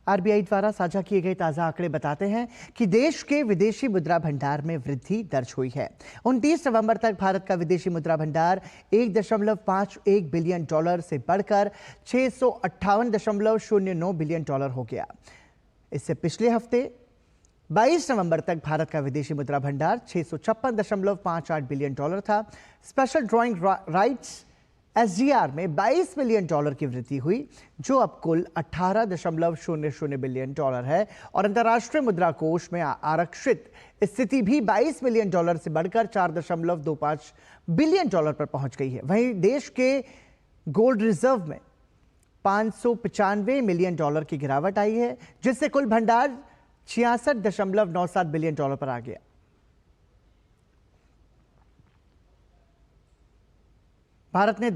RBI द्वारा साझा किए गए ताजा आंकड़े बताते हैं कि देश के विदेशी मुद्रा भंडार में वृद्धि दर्ज हुई है। 29 नवंबर तक भारत का विदेशी मुद्रा भंडार 1.51 बिलियन डॉलर से बढ़कर 658.09 बिलियन डॉलर हो गया। इससे पिछले हफ्ते 22 नवंबर तक भारत का विदेशी मुद्रा भंडार 656.58 बिलियन डॉलर था। स्पेशल ड्रॉइंग राइट्स एसडीआर में 22 बिलियन डॉलर की वृद्धि हुई, जो अब कुल 18.00 बिलियन डॉलर है। और अंतर्राष्ट्रीय मुद्रा कोष में आरक्षित स्थिति भी 22 बिलियन डॉलर से बढ़कर 4.25 बिलियन डॉलर पर पहुंच गई है। वहीं देश के गोल्ड रिजर्व में 595 मिलियन डॉलर की गिरावट आई है, जिससे कुल भंडार 66.97 बिलियन डॉलर पर आ गया। भारत ने